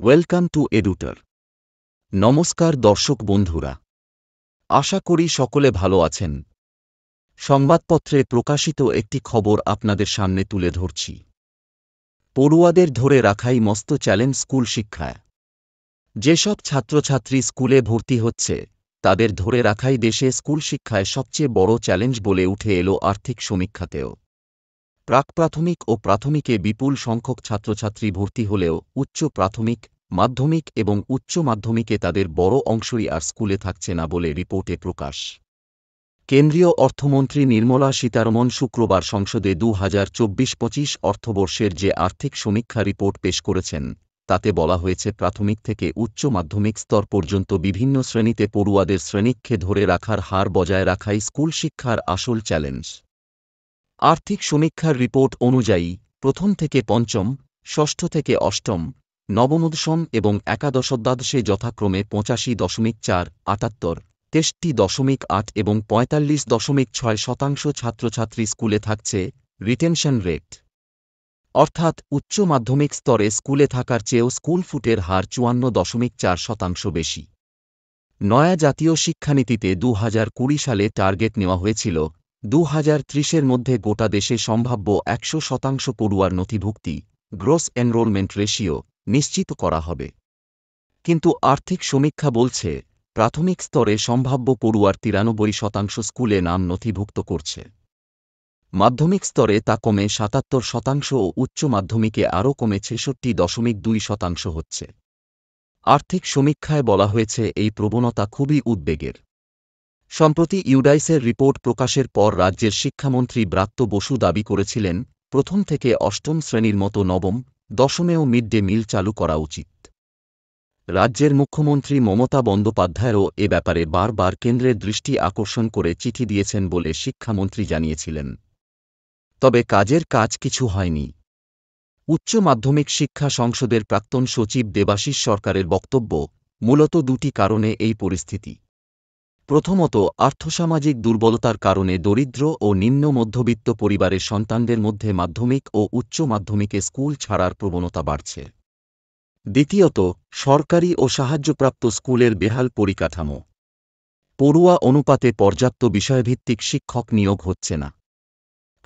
Welcome to এডুটার। নমস্কার দর্শক বন্ধুরা, আশা করি সকলে ভালো আছেন। সংবাদপত্রে প্রকাশিত একটি খবর আপনাদের সামনে তুলে ধরছি। পড়ুয়াদের ধরে রাখাই মস্ত চ্যালেঞ্জ স্কুল শিক্ষায়। যেসব ছাত্রছাত্রী স্কুলে ভর্তি হচ্ছে তাদের ধরে রাখাই দেশে স্কুল শিক্ষায় সবচেয়ে বড় চ্যালেঞ্জ বলে উঠে এলো আর্থিক সমীক্ষাতেও। প্রাক প্রাথমিক ও প্রাথমিকে বিপুল সংখ্যক ছাত্রছাত্রী ভর্তি হলেও উচ্চ প্রাথমিক, মাধ্যমিক এবং উচ্চ মাধ্যমিকে তাদের বড় অংশই আর স্কুলে থাকছে না বলে রিপোর্টে প্রকাশ। কেন্দ্রীয় অর্থমন্ত্রী নির্মলা সীতারমণ শুক্রবার সংসদে 2024-25 অর্থবর্ষের যে আর্থিক সমীক্ষা রিপোর্ট পেশ করেছেন তাতে বলা হয়েছে প্রাথমিক থেকে উচ্চ মাধ্যমিক স্তর পর্যন্ত বিভিন্ন শ্রেণীতে পড়ুয়াদের শ্রেণীক্ষে ধরে রাখার হার বজায় রাখাই স্কুল শিক্ষার আসল চ্যালেঞ্জ। আর্থিক সমীক্ষার রিপোর্ট অনুযায়ী প্রথম থেকে পঞ্চম, ষষ্ঠ থেকে অষ্টম, নবম-দশম এবং একাদশ-দ্বাদশে যথাক্রমে 85.4, 78, 63.8 এবং 45.6% ছাত্রছাত্রী স্কুলে থাকছে। রিটেনশন রেট অর্থাৎ উচ্চ মাধ্যমিক স্তরে স্কুলে থাকার চেয়েও স্কুল ফুটের হার 54.4% বেশি। নয়া জাতীয় শিক্ষানীতিতে 2020 সালে টার্গেট নেওয়া হয়েছিল 2030-এর মধ্যে গোটা দেশে সম্ভাব্য 100% পড়ুয়ার নথিভুক্তি, গ্রোস এনরোলমেন্ট রেশিও, নিশ্চিত করা হবে। কিন্তু আর্থিক সমীক্ষা বলছে প্রাথমিক স্তরে সম্ভাব্য পড়ুয়ার 93% স্কুলে নাম নথিভুক্ত করছে। মাধ্যমিক স্তরে তা কমে 77% ও উচ্চ মাধ্যমিকে আরও কমে 66.2% হচ্ছে। আর্থিক সমীক্ষায় বলা হয়েছে এই প্রবণতা খুবই উদ্বেগের। সম্প্রতি ইউডাইসের রিপোর্ট প্রকাশের পর রাজ্যের শিক্ষামন্ত্রী ব্রাত্য বসু দাবি করেছিলেন প্রথম থেকে অষ্টম শ্রেণীর মতো নবম, দশমেও মিড ডে মিল চালু করা উচিত। রাজ্যের মুখ্যমন্ত্রী মমতা বন্দ্যোপাধ্যায়ও এ ব্যাপারে বারবার কেন্দ্রের দৃষ্টি আকর্ষণ করে চিঠি দিয়েছেন বলে শিক্ষামন্ত্রী জানিয়েছিলেন। তবে কাজের কাজ কিছু হয়নি। উচ্চ মাধ্যমিক শিক্ষা সংসদের প্রাক্তন সচিব দেবাশিস সরকারের বক্তব্য, মূলত দুটি কারণে এই পরিস্থিতি। প্রথমত, আর্থসামাজিক দুর্বলতার কারণে দরিদ্র ও নিম্ন মধ্যবিত্ত পরিবারের সন্তানদের মধ্যে মাধ্যমিক ও উচ্চ মাধ্যমিকে স্কুল ছাড়ার প্রবণতা বাড়ছে। দ্বিতীয়ত, সরকারি ও সাহায্যপ্রাপ্ত স্কুলের বেহাল পরিকাঠামো। পড়ুয়া অনুপাতে পর্যাপ্ত বিষয়ভিত্তিক শিক্ষক নিয়োগ হচ্ছে না।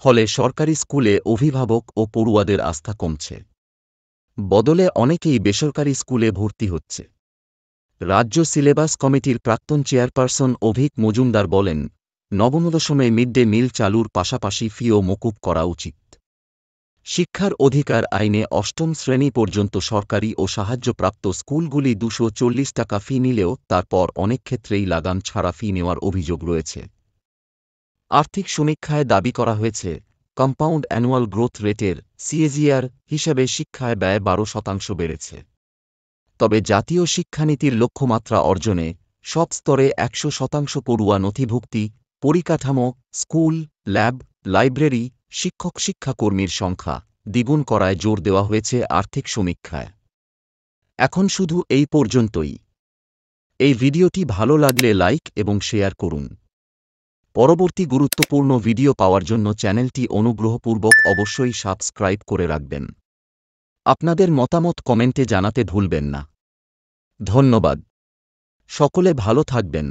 ফলে সরকারি স্কুলে অভিভাবক ও পড়ুয়াদের আস্থা কমছে। বদলে অনেকেই বেসরকারি স্কুলে ভর্তি হচ্ছে। রাজ্য সিলেবাস কমিটির প্রাক্তন চেয়ারপারসন অভিক মজুমদার বলেন, নবম-দশমে মিড ডে মিল চালুর পাশাপাশি ফিও মকুব করা উচিত। শিক্ষার অধিকার আইনে অষ্টম শ্রেণী পর্যন্ত সরকারি ও সাহায্যপ্রাপ্ত স্কুলগুলি 240 টাকা ফি নিলেও তারপর অনেক ক্ষেত্রেই লাগাম ছাড়া ফি নেওয়ার অভিযোগ রয়েছে। আর্থিক সমীক্ষায় দাবি করা হয়েছে কম্পাউন্ড অ্যানুয়াল গ্রোথ রেটের CAGR হিসাবে শিক্ষায় ব্যয় 12% বেড়েছে। তবে জাতীয় শিক্ষানীতির লক্ষ্যমাত্রা অর্জনে সব স্তরে 100% পড়ুয়া নথিভুক্তি, পরিকাঠামো, স্কুল, ল্যাব, লাইব্রেরি, শিক্ষাকর্মীর সংখ্যা দ্বিগুণ করায় জোর দেওয়া হয়েছে আর্থিক সমীক্ষায়। এখন শুধু এই পর্যন্তই। এই ভিডিওটি ভালো লাগলে লাইক এবং শেয়ার করুন। পরবর্তী গুরুত্বপূর্ণ ভিডিও পাওয়ার জন্য চ্যানেলটি অনুগ্রহপূর্বক অবশ্যই সাবস্ক্রাইব করে রাখবেন। আপনাদের মতামত কমেন্টে জানাতে ভুলবেন না। ধন্যবাদ। সকলে ভালো থাকবেন।